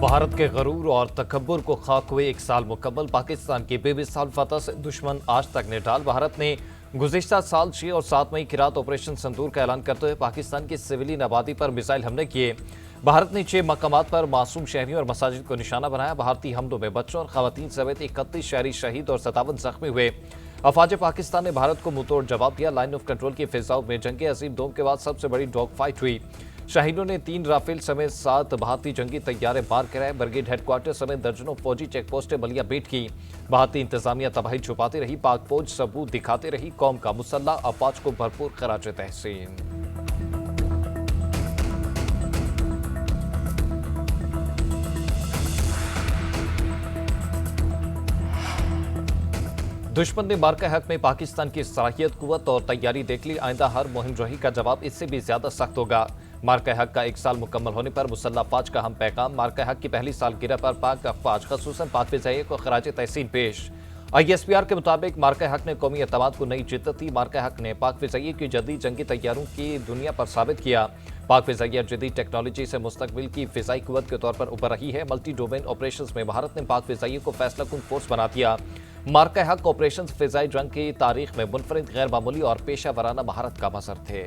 भारत के गरूर और तकब्बुर को खाक हुए एक साल मुकम्मल। पाकिस्तान की बेमिसाल फतह से दुश्मन आज तक निढाल। भारत ने गुज़िश्ता साल 6 और 7 मई की रात ऑपरेशन संदूर का ऐलान करते हुए पाकिस्तान की सिविलियन आबादी पर मिसाइल हमले किए। भारत ने 6 मकामात पर मासूम शहरियों और मसाजिद को निशाना बनाया। भारतीय हमलों में बच्चों और खवातीन समेत 31 शहरी शहीद और 57 जख्मी हुए। अफवाज पाकिस्तान ने भारत को मुंहतोड़ जवाब दिया। लाइन ऑफ कंट्रोल की फिजाओं में जंग अजीम दोम के बाद सबसे बड़ी डॉग फाइट हुई। शहीदों ने 3 राफेल समेत 7 भारतीय जंगी तैयारे पार कराए। ब्रिगेड हेडक्वार्टर समेत दर्जनों फौजी चेकपोस्टें बलिया बीट की। भारतीय इंतजामिया तबाही छुपाती रही। पाक फौज सबूत दिखाती रही। कौम का मुसल्ला अफवाज को भरपूर खराज तहसीन। दुश्मन ने मार्का हक में पाकिस्तान की सलाहियत, कुव्वत और तैयारी देख ली। आइंदा हर मुहिम जोही का जवाब इससे भी ज्यादा सख्त होगा। मार्का हक का 1 साल मुकम्मल होने पर मुसल्लह अफवाज का हम पैगाम। मार्का हक की पहली सालगिरह पर पाक अफवाज खसूसन पाक फिजाइया को खराज तहसीन पेश। ISPR के मुताबिक मार्का हक ने कौमी एतमाद को नई जिद्दत दी। मार्का हक ने पाक फिजाइया की जदीद जंगी तैयारों की दुनिया पर साबित किया। पाक फिजाइया जदीद टेक्नोलॉजी से मुस्तकबिल की फिजाई कुव्वत के तौर पर उभर रही है। मल्टी डोमेन ऑपरेशन में भारत ने पाक फिजाइया को फैसला कुन फोर्स बना दिया। मार्का हक ऑपरेशन फिजाई जंग की तारीख में मुनफरिद, गैर मामूली और पेशा वराना महारत का मजर थे।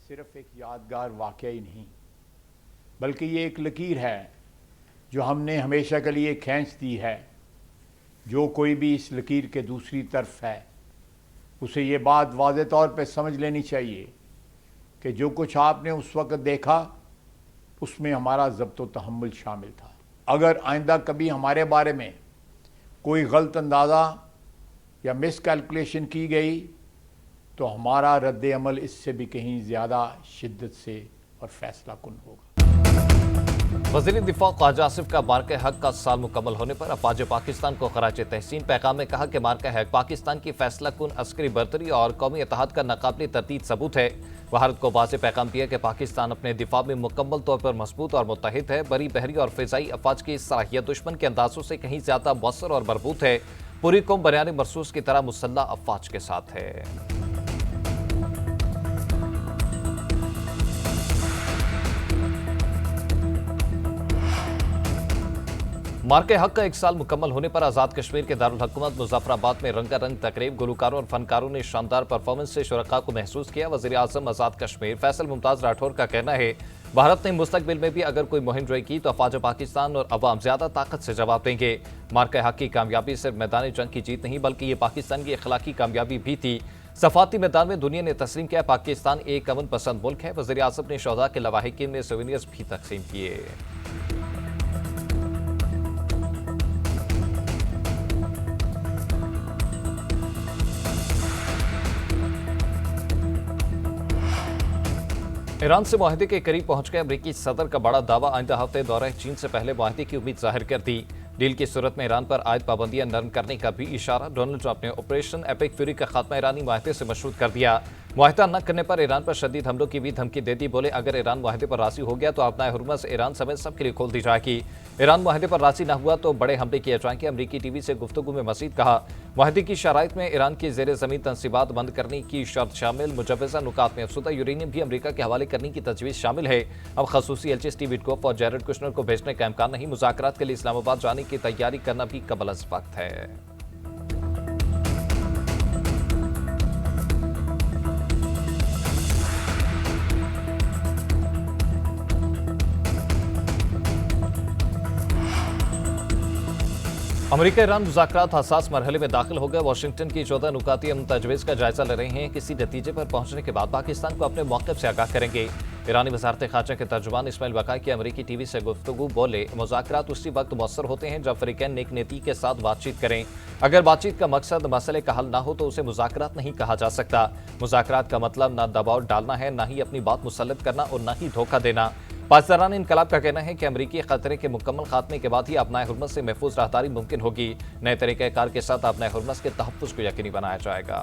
सिर्फ एक यादगार वाक़या ही नहीं, बल्कि ये एक लकीर है जो हमने हमेशा के लिए खींच दी है। जो कोई भी इस लकीर के दूसरी तरफ है उसे ये बात वाज़े तौर पे समझ लेनी चाहिए कि जो कुछ आपने उस वक़्त देखा उसमें हमारा ज़ब्त व तहम्मुल शामिल था। अगर आइंदा कभी हमारे बारे में कोई गलत अंदाज़ा या मिसकैलकुलेशन की गई तो हमारा रद्द अमल इससे भी कहीं ज़्यादा शिद्दत से और फैसला कुन होगा। वज़ीर दिफा ख्वाजा आसिफ का मार्का हक का साल मुकम्मल होने पर अफवाज पाकिस्तान को खराज तहसीन। पैगाम में कहा कि मार्का हक पाकिस्तान की फैसला कुन अस्करी बर्तरी और कौमी इत्तेहाद का नाकाबिल तरदीद सबूत है। भारत को वाज़ेह पैगाम दिया कि पाकिस्तान अपने दिफा में मुकम्मल तौर पर मजबूत और मुत्तहिद है। बरी, बहरी और फिजाई अफवाज की सलाहियत दुश्मन के अंदाजों से कहीं ज्यादा मौसर और मरबूत है। पूरी कौम बनियान मरसूस की तरह मुसल्लह अफवाज के साथ है। मार्का हक का 1 साल मुकम्मल होने पर आज़ाद कश्मीर के दारुल हुकूमत मुजफ्फराबाद में रंगारंग तकरीब। गुलकारों और फनकारों ने शानदार परफॉर्मेंस से शुरका को महसूस किया। वज़ीर आज़म आज़ाद कश्मीर फैसल मुमताज़ राठौर का कहना है, भारत ने मुस्तकबिल में भी अगर कोई मुहिम जोई की तो अफवाज पाकिस्तान और अवाम ज्यादा ताकत से जवाब देंगे। मार्का हक की कामयाबी सिर्फ मैदान जंग की जीत नहीं बल्कि ये पाकिस्तान की अखलाकी कामयाबी भी थी। सफाती मैदान में दुनिया ने तस्लीम किया पाकिस्तान एक अमन पसंद मुल्क है। वज़ीर आज़म ने शोहदा के लवाहिकीन में सोवेनियर्स भी तकसीम किए। ईरान से मुआहदे के करीब पहुंच गए अमरीकी सदर का बड़ा दावा। आइंदा हफ्ते दौरे चीन से पहले मुआहदे की उम्मीद जाहिर कर दी। डील की सूरत में ईरान पर आयद पाबंदियां नरम करने का भी इशारा। डोनाल्ड ट्रंप ने ऑपरेशन एपिक फ्यूरी का खात्मा ईरानी मुआहदे से मशरूत कर दिया। मुआहदा न करने पर ईरान पर शदीद हमलों की भी धमकी दे दी। बोले, अगर ईरान मुआहदे पर राजी हो गया तो अपना हुर्मस ईरान समेत सबके लिए खोल दी जाएगी। ईरान मुआहदे पर राजी न हुआ तो बड़े हमले किए जाएंगे। अमरीकी टीवी से गुफ्तगू में मजीद कहा, मुआहदे की शराइत में ईरान की जेर जमीन तनसीबात बंद करने की शर्त शामिल। मुजवजा नुकात में अफसुदा यूरेनियम भी अमरीका के हवाले करने की तजवीज़ शामिल है। अब खसूसी एलची स्टीव विटकोफ और जैरेड कुशनर को भेजने का इम्कान नहीं। मुज़ाकरात के लिए इस्लामाबाद जाने की तैयारी करना भी कबल अज़ वक्त है। अमेरिका ईरान मुज़ाकरात हसास मरहले में दाखिल हो गए। वाशिंगटन की 14 नुकाती अमन तजवीज़ का जायजा ले रहे हैं। किसी नतीजे पर पहुंचने के बाद पाकिस्तान को अपने मौक़िफ़ से आगाह करेंगे। ईरानी वज़ारत ख़ारजा के तर्जुमान इस्माइल वक़ाई की अमेरिकी टीवी से गुफ्तगू। बोले, मुज़ाकरात उसी वक्त मौसर होते हैं जब फ़रीक़ैन नेक नीति के साथ बातचीत करें। अगर बातचीत का मकसद मसले का हल ना हो तो उसे मुज़ाकरात नहीं कहा जा सकता। मुज़ाकरात का मतलब न दबाव डालना है, न ही अपनी बात मुसल्लत करना और न ही धोखा देना। पाकिस्तान इनकलाब का कहना है कि अमरीकी खतरे के मुकम्मल खात्मे के बाद ही अपना हुर्मस से महफूज राहदारी मुमकिन होगी। नए तरीक़ाकार के साथ अपना हुर्मस के तहफ़्फ़ुज़ को यकीनी बनाया जाएगा।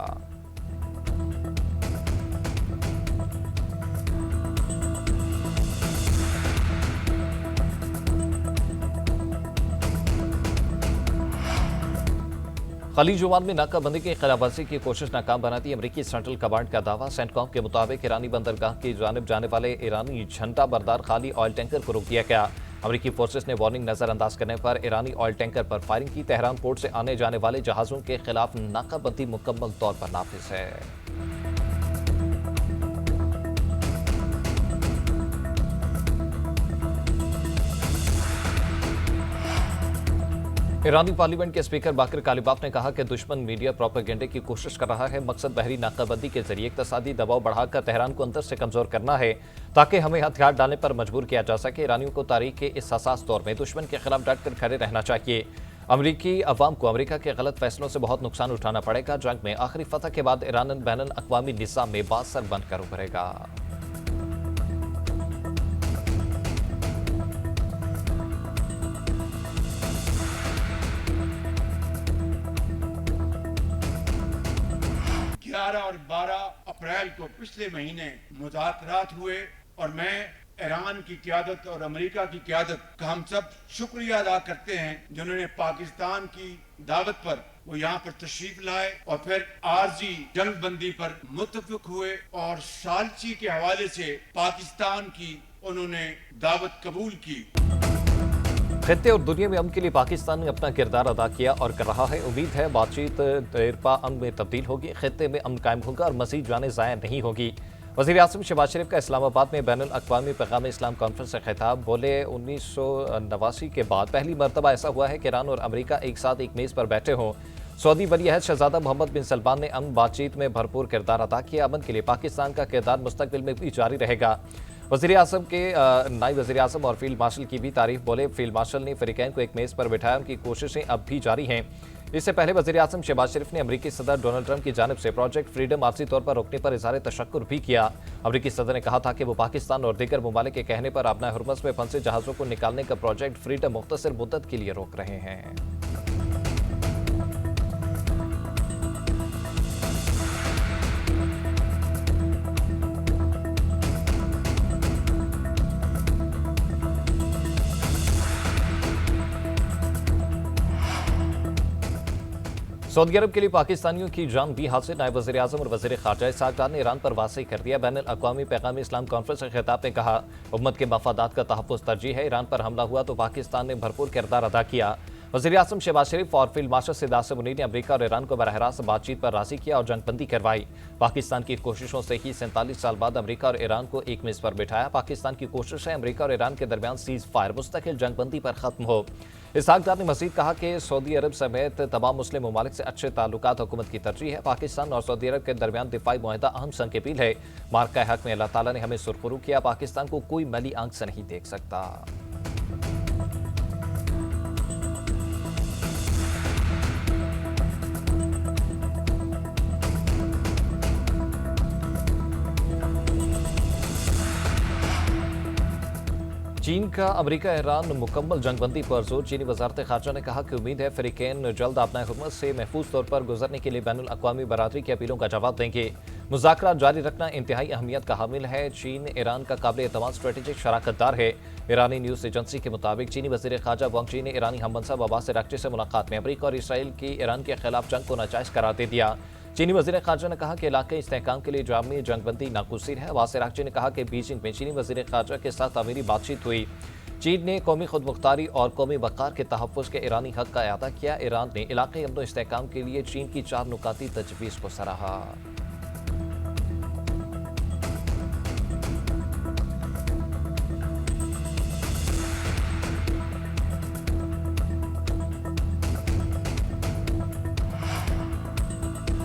खलीज ओमान में नाकाबंदी की खिलाफवर्जी की कोशिश नाकाम बनाती अमरीकी सेंट्रल कमांड का दावा। सेंटकॉम के मुताबिक ईरानी बंदरगाह की जानिब जाने वाले ईरानी झंडा बरदार खाली ऑयल टैंकर को रोक दिया गया। अमरीकी फोर्सेस ने वार्निंग नजरअंदाज करने पर ईरानी ऑयल टैंकर पर फायरिंग की। तेहरान पोर्ट से आने जाने वाले जहाजों के खिलाफ नाकाबंदी मुकम्मल तौर पर नाफिज है। ईरानी पार्लियामेंट के स्पीकर बाकर कालिबाफ ने कहा कि दुश्मन मीडिया प्रोपेगेंडे की कोशिश कर रहा है। मकसद बहरी नाकाबंदी के जरिए इक्तसादी दबाव बढ़ाकर तेहरान को अंदर से कमजोर करना है ताकि हमें हथियार डालने पर मजबूर किया जा सके। ईरानियों को तारीख के इस हसास दौर में दुश्मन के खिलाफ डट कर खड़े रहना चाहिए। अमरीकी अवाम को अमरीका के गलत फैसलों से बहुत नुकसान उठाना पड़ेगा। जंग में आखिरी फतह के बाद ईरान बैनुल अक़वामी निज़ाम में बासर बनकर उभरेगा। और 12 अप्रैल को पिछले महीने मुज़ाकरात हुए और मैं ईरान की क़यादत और अमेरिका की क़यादत का हम सब शुक्रिया अदा करते हैं जिन्होंने पाकिस्तान की दावत पर वो यहाँ पर तशरीफ लाए और फिर आरजी जंग बंदी पर मुत्तफिक हुए और सालची के हवाले से पाकिस्तान की उन्होंने दावत कबूल की। खित्ते और दुनिया में अमन के लिए पाकिस्तान ने अपना किरदार अदा किया और कर रहा है। उम्मीद है बातचीत देरपा अमन में तब्दील होगी, खित्ते में अमन कायम होगा और मज़ीद जाने ज़ाया नहीं होगी। वज़ीर आज़म शहबाज शरीफ का इस्लामाबाद में बैनुल अक़वामी पैगाम इस्लाम कॉन्फ्रेंस से खिताब। बोले 1989 के बाद पहली मरतबा ऐसा हुआ है कि ईरान और अमेरिका एक साथ एक मेज़ पर बैठे हों। सऊदी वली अहद शहजादा मोहम्मद बिन सलमान ने अमन बातचीत में भरपूर किरदार अदा किया। अमन के लिए पाकिस्तान का किरदार मुस्तकबिल में भी जारी रहेगा। वज़ीर आज़म के नायब वज़ीर आज़म और फील्ड मार्शल की भी तारीफ। बोले फील्ड मार्शल ने फ़रीक़ैन को एक मेज़ पर बिठाया, उनकी कोशिशें अब भी जारी हैं। इससे पहले वज़ीर आज़म शहबाज शरीफ ने अमरीकी सदर डोनाल्ड ट्रंप की जानिब से प्रोजेक्ट फ्रीडम आर्जी तौर पर रोकने पर इज़हार तशक्कुर भी किया। अमरीकी सदर ने कहा था कि वो पाकिस्तान और दीगर ममालिक के कहने पर अपना हुर्मस में फंसे जहाज़ों को निकालने का प्रोजेक्ट फ्रीडम मुख्तसर मुद्दत के लिए रोक रहे हैं। सऊदी अरब के लिए पाकिस्तानियों की जान भी हासिल। नायब वज़ीर आज़म और वज़ीर ख़ारजा इसहाक़ डार ने ईरान पर वाज़ेह कर दिया। बैनुल अक़वामी पैगाम इस्लाम कॉन्फ्रेंस के खिताब में कहा, उम्मत के मफादात का तहफ़्फ़ुज़ तरजीह है। ईरान पर हमला हुआ तो पाकिस्तान ने भरपूर किरदार अदा किया। वज़ीर आज़म शहबाज शरीफ और फील्ड मार्शल सिद्दार मुनीर ने अमरीका और ईरान को बरह रास्त बातचीत पर राज़ी किया और जंगबंदी करवाई। पाकिस्तान की कोशिशों से ही 47 साल बाद अमरीका और ईरान को एक मेज़ पर बिठाया। पाकिस्तान की कोशिश है अमरीका और ईरान के दरमियान सीज़ फायर मुस्तकिल जंगबंदी पर ख़त्म हो। इसहाक़ डार ने मज़ीद कहा कि सऊदी अरब समेत तमाम मुस्लिम ममालिक से अच्छे ताल्लुकात हुकूमत की तरजीह है। पाकिस्तान और सऊदी अरब के दरमियान दिफाई मुआहदा अहम संग अपील है। मार्का हक में अल्लाह ताला ने हमें सुरखरू किया, पाकिस्तान को कोई मली आंख से नहीं देख सकता। चीन का अमेरिका ईरान मुकम्मल जंगबंदी पर जोर। चीनी वजारत खारजा ने कहा कि उम्मीद है फ़रीक़ैन जल्द अपना हुकूमत से महफूज तौर पर गुजरने के लिए बैनुल अक़वामी बरादरी की अपीलों का जवाब देंगे। मुज़ाकरात जारी रखना इंतहाई अहमियत का हामिल है। चीन ईरान का काबिल एतमाद स्ट्रेटेजिक शराकतदार है। ईरानी न्यूज़ एजेंसी के मुताबिक चीनी वज़ीर ख़ारजा वांग ची ने ईरानी हममनसब अब्बास अराग़ची से मुलाकात में अमरीका और इसराइल की ईरान के खिलाफ जंग को नाजायज़ करार दे दिया। चीनी वज़ीर ख़ारजा ने कहा कि इलाक़ाई इस्तेहकाम के लिए जामी जंगबंदी नागुज़ीर है। अब्बास अराग़ची ने कहा कि बीजिंग में चीनी वज़ीर ख़ारजा के साथ अमीरी बातचीत हुई। चीन ने कौमी खुदमुख्तारी और कौमी वक़ार के तहफ़्फ़ुज़ के ईरानी हक़ का अदा किया। ईरान ने इलाक़ाई अमन व इस्तेहकाम के लिए चीन की 4 नुकाती तजवीज़ को सराहा।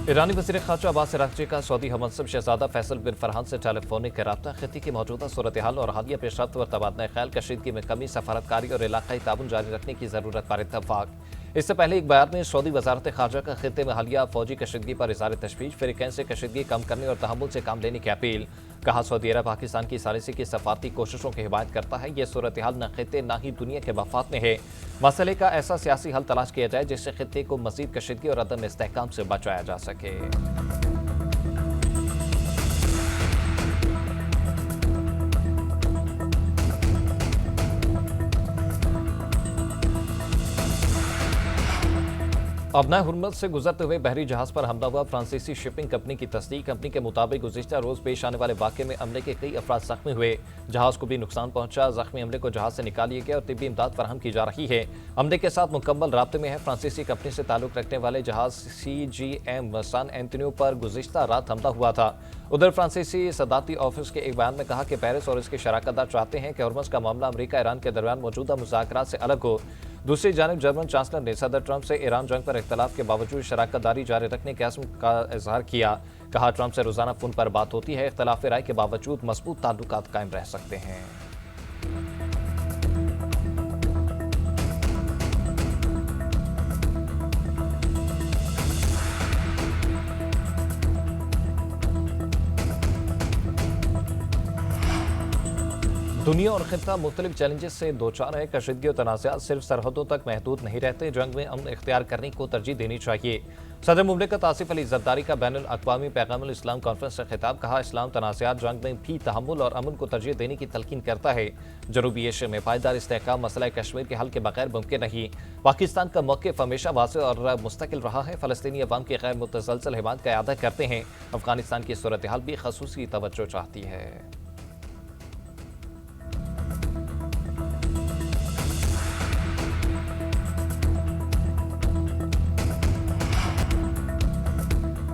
ईरानी वज़ीर ख़ारजा अब्बास अराग़ची का सऊदी हममनसब शहज़ादा फैसल बिन फरहान से टेलीफोनिक रब्ता। खित्ते की मौजूदा सूरत हाल और हालिया पेशरफ्त और तबादला ख्याल, कशीदगी में कमी, सफारतकारी और इलाक़ाई ताउन जारी रखने की ज़रूरत पर इत्तफ़ाक़। इससे पहले एक बयान में सऊदी वज़ारत ख़ारजा का खित्ते में हालिया फ़ौजी कशीदगी पर इज़हार तशवीश, फ़रीक़ैन से कशीदगी कम करने और तहम्मुल से काम लेने की अपील। कहा, सऊदी अरब पाकिस्तान की सालिसी की सफारती कोशिशों की हिमायत करता है। यह सूरत हाल न खित्ते न ही दुनिया के मफाद में है। मसले का ऐसा सियासी हल तलाश किया जाए जिससे खित्ते को मज़ीद कशीदगी और अदम इस्तेहकाम से बचाया जा सके। अब नए हुर्मुज़ से गुजरते हुए बहरी जहाज पर हमला हुआ। फ्रांसीसी शिपिंग कंपनी की तस्दीक। कंपनी के मुताबिक गुज़िश्ता रोज पेश आने वाले वाक़े में अमले के कई अफराद जख्मी हुए। जहाज को भी नुकसान पहुंचा। जख्मी अमले को जहाज से निकाल लिया गया और तिब्बी इमदाद फराहम की जा रही है। अमले के साथ मुकम्मल राब्ते में है। फ्रांसीसी कंपनी से ताल्लुक रखने वाले जहाज CGM सान एंटोनियो पर गुज़िश्ता रात हमला हुआ था। उधर फ्रांसीसी सदारती ऑफिस के एक बयान में कहा कि पेरिस और इसके शराकतदार चाहते हैं कि हुर्मुज़ का मामला अमेरिका ईरान के दरमियान मौजूदा मुज़ाकरात से अलग हो। दूसरी जानिब जर्मन चांसलर ने सदर ट्रंप से ईरान जंग पर इख्तलाफ के बावजूद शराकतदारी जारी रखने के अज़्म का इजहार किया। कहा, ट्रंप से रोजाना फोन पर बात होती है। इख्तलाफ राय के बावजूद मजबूत ताल्लुकात कायम रह सकते हैं। दुनिया और खित्ता मुख्तलिफ चैलेंजेस से दो चार है। कशीदगी और तनाज़ात सिर्फ सरहदों तक महदूद नहीं रहते। जंग में अमन इख्तियार करने को तरजीह देनी चाहिए। सदर मुमलिकत आसिफ अली ज़रदारी का बैनुल अक़वामी पैगामुल इस्लाम कॉन्फ्रेंस से खिताब। कहा, इस्लाम तनाज़ात जंग में भी तहम्मुल और अमन को तरजीह देने की तलकीन करता है। जनूबी एशिया में पायदार इस्तेहकाम मसला कश्मीर के हल के बगैर मुमकिन नहीं। पाकिस्तान का मौक़िफ़ हमेशा वाज़ेह और मुस्तकिल रहा है। फ़लस्तीनी अवाम की गैर मुतसलसल हिमायत का इआदा करते हैं। अफ़गानिस्तान की सूरत हाल भी ख़ुसूसी तवज्जो चाहती है।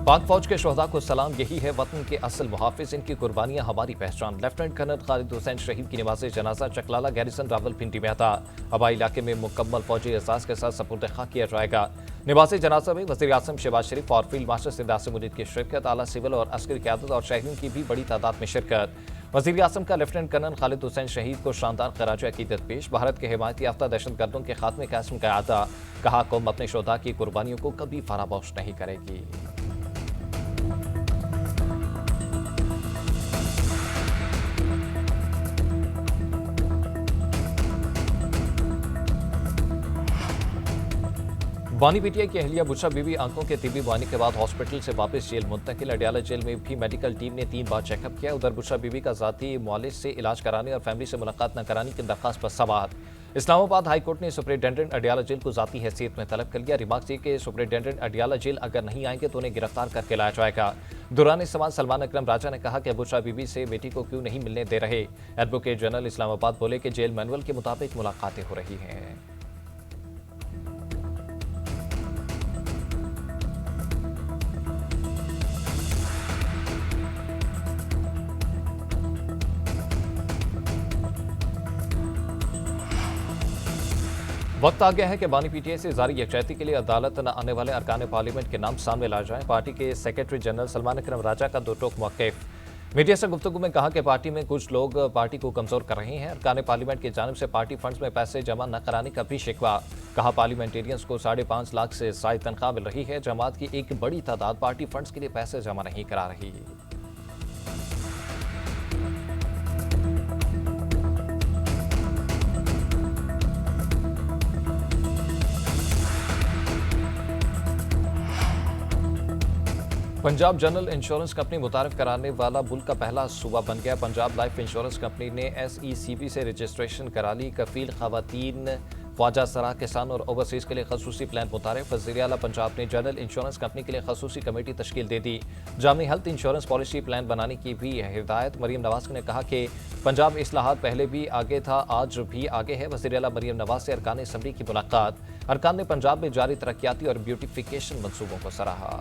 पाक फौज के शोहदा को सलाम। यही है वतन के असल मुहाफिज। इनकी कुर्बानियां हमारी पहचान। लेफ्टिनेंट कर्नल खालिद हुसैन शहीद की नमाज़ जनाजा चकलाला गैरिसन रावलपिंडी में था। हवाई इलाके में मुकम्मल फौजी एहसास के साथ सपुर्द खाक किया जाएगा। नमाज़ जनाजा में वज़ीर आज़म शहबाज शरीफ और फील्ड मार्शल सिंध आसिम मुनीर की शिरकत। आला सिविल और अस्करी क़यादत और शहरियों की भी बड़ी तादाद में शिरकत। वज़ीर आज़म का लेफ्टिनेंट कर्नल खालिद हुसैन शहीद को शानदार खराज अकीदत पेश। भारत के हिमायती याफ्ता दहशतगर्दों के खात्मे का इस्म का इआदा। कहा, कौम अपने शोहदा की कुर्बानियों को कभी फरामोश नहीं करेगी। बानी पीटीआई की अहलिया बुशरा बीबी आंखों के तिब्बी बानी के बाद हॉस्पिटल से वापस जेल मुंतकिल। अडियाला जेल में भी मेडिकल टीम ने 3 बार चेकअप किया। उधर बुशरा बीबी का जाती मुआलिज से इलाज कराने और फैमिली से मुलाकात न कराने की दरख्वास्त पर सवाल। इस्लामाबाद हाई कोर्ट ने सुपरिटेंडेंट अडियाला जेल को जाती हैसियत में तलब कर लिया। रिमार्क ये कि सुपरिटेंडेंट अडियाला जेल अगर नहीं आएंगे तो उन्हें गिरफ्तार करके लाया जाएगा। दौरान इस सवाल सलमान अकरम राजा ने कहा कि बुशरा बीबी से बेटी को क्यों नहीं मिलने दे रहे। एडवोकेट जनरल इस्लामाबाद बोले कि जेल मैनुअल के मुताबिक मुलाकातें हो रही हैं। वक्त आ गया है कि बानी पीटीआई से जारी यकजहती के लिए अदालत न आने वाले अरकान पार्लियामेंट के नाम सामने लाए जाएं। पार्टी के सेक्रेटरी जनरल सलमान अकरम राजा का दो टोक मौक़िफ़। मीडिया से गुफ्तगू में कहा कि पार्टी में कुछ लोग पार्टी को कमजोर कर रहे हैं। अरकान पार्लियामेंट की जानिब से पार्टी फंड्स में पैसे जमा न कराने का भी शिकवा। कहा, पार्लियामेंटेरियंस को 5.5 लाख से ज़ायद तनख्वाह मिल रही है। जमात की एक बड़ी तादाद पार्टी फंड्स के लिए पैसे जमा नहीं करा रही। पंजाब जनरल इंश्योरेंस कंपनी मुतारिफ कराने वाला मुल्क का पहला सूबा बन गया। पंजाब लाइफ इंश्योरेंस कंपनी ने SECB से रजिस्ट्रेशन करा ली। कफील खवातीन, ख्वाजा सराह किसान और ओवरसीज के लिए खसूसी प्लान मुतारिफ। वज़ीर आला पंजाब ने जनरल इंश्योरेंस कंपनी के लिए खसूसी कमेटी तश्कील दे दी। जामी हेल्थ इंश्योरेंस पॉलिसी प्लान बनाने की भी हिदायत। मरीम नवाज ने कहा कि पंजाब इस्लाहात पहले भी आगे था, आज भी आगे है। वज़ीर आला मरीम नवाज से अरकान असम्बली की मुलाकात। अरकान ने पंजाब में जारी तरक्याती और ब्यूटिफिकेशन मंसूबों को सराहा।